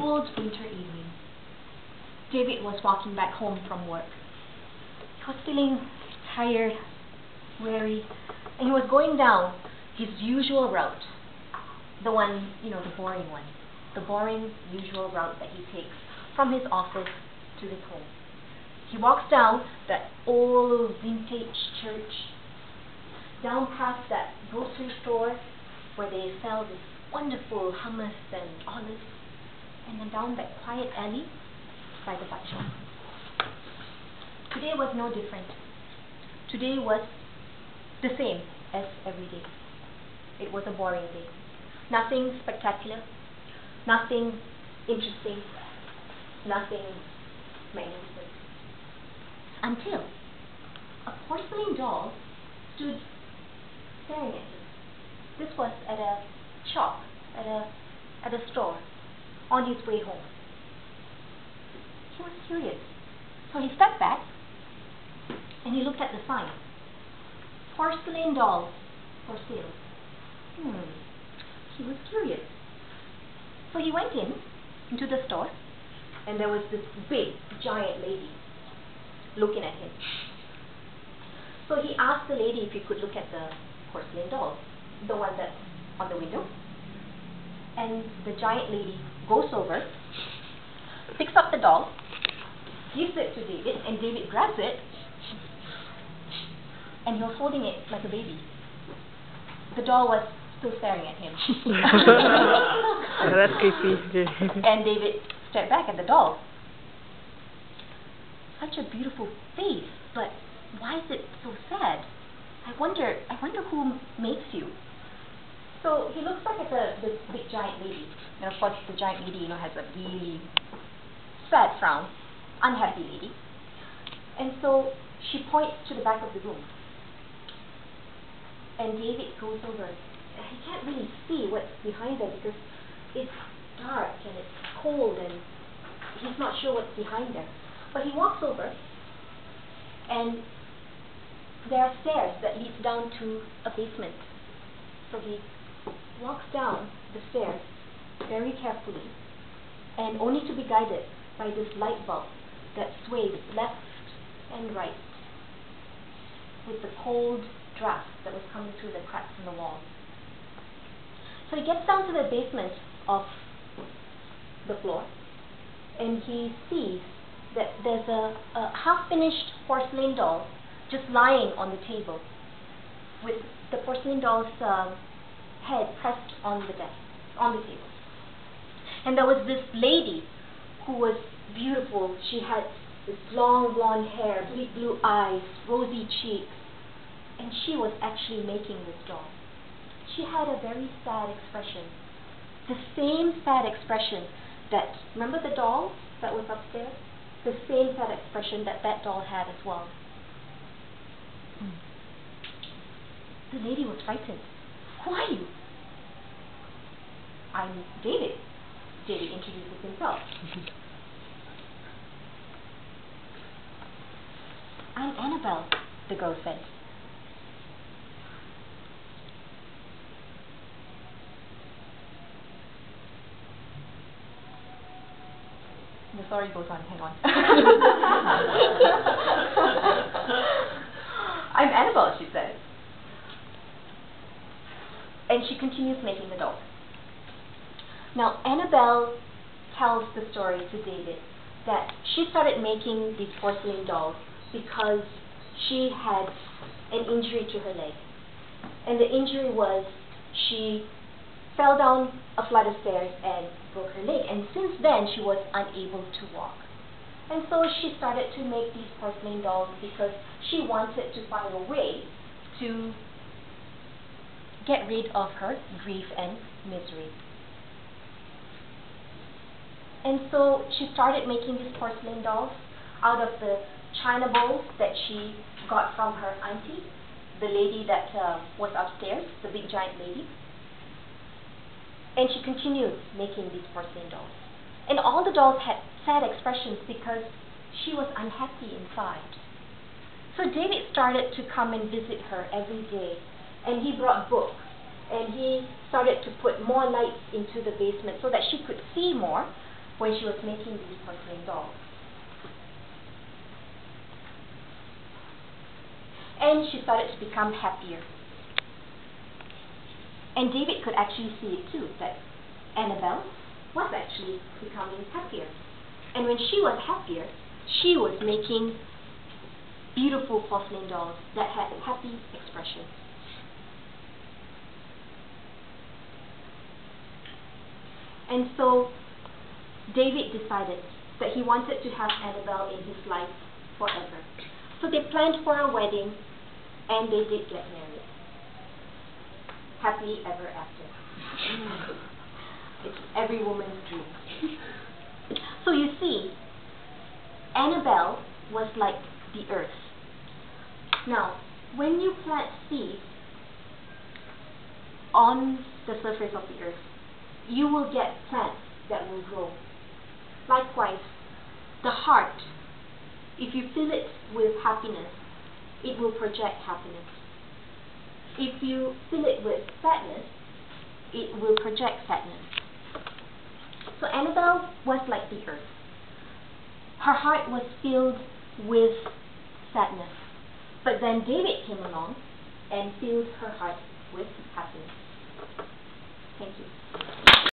cold winter evening. David was walking back home from work. He was feeling tired, weary, and he was going down his usual route. The one, the boring one. The boring, usual route that he takes from his office to his home. He walks down that old vintage church, down past that grocery store where they sell this wonderful hummus and olives, and then down that quiet alley by the bike shop. Today was no different. Today was the same as every day. It was a boring day. Nothing spectacular, nothing interesting, nothing magnificent. Until a porcelain doll stood staring at him. This was at a shop, at a store, on his way home. He was curious, so he stepped back and he looked at the sign. Porcelain dolls for sale. He was curious. So he went into the store, and there was this big, giant lady looking at him. So he asked the lady if he could look at the porcelain doll, the one that's on the window. And the giant lady goes over, picks up the doll, gives it to David, and David grabs it, and he was holding it like a baby. The doll was still staring at him. That's creepy. And David stared back at the doll. Such a beautiful face, but why is it so sad? I wonder who makes you. So he looks back at this big giant lady, and of course the giant lady, has a really sad frown, unhappy lady. And so she points to the back of the room, and David goes over. He can't really see what's behind there because it's dark and it's cold, and he's not sure what's behind there. But he walks over, and there are stairs that lead down to a basement. So he walks down the stairs very carefully, and only to be guided by this light bulb that sways left and right with the cold draft that was coming through the cracks in the wall. So he gets down to the basement of the floor, and he sees that there's a half-finished porcelain doll just lying on the table, with the porcelain doll's head pressed on the desk, on the table. And there was this lady who was beautiful. She had this long blonde hair, big blue eyes, rosy cheeks, and she was actually making this doll. She had a very sad expression, the same sad expression that, remember the doll that was upstairs? The same sad expression that doll had as well. The lady was frightened. Who are you? I'm David. David introduces himself. I'm Annabelle, the girl said. The story goes on, hang on. I'm Annabelle, she says. And she continues making the doll. Now, Annabelle tells the story to David that she started making these porcelain dolls because she had an injury to her leg. And the injury was she fell down a flight of stairs and broke her leg, and since then she was unable to walk. And so she started to make these porcelain dolls because she wanted to find a way to get rid of her grief and misery. And so she started making these porcelain dolls out of the china bowls that she got from her auntie, the lady that was upstairs, the big giant lady. And she continued making these porcelain dolls. And all the dolls had sad expressions because she was unhappy inside. So David started to come and visit her every day. And he brought books. And he started to put more lights into the basement so that she could see more when she was making these porcelain dolls. And she started to become happier. And David could actually see it too, that Annabelle was actually becoming happier. And when she was happier, she was making beautiful porcelain dolls that had happy expressions. And so David decided that he wanted to have Annabelle in his life forever. So they planned for a wedding, and they did get married. Happily ever after. It's every woman's dream. So you see, Annabelle was like the earth. Now, when you plant seeds on the surface of the earth, you will get plants that will grow. Likewise, the heart, if you fill it with happiness, it will project happiness. If you fill it with sadness, it will project sadness. So Annabelle was like the earth. Her heart was filled with sadness. But then David came along and filled her heart with happiness. Thank you.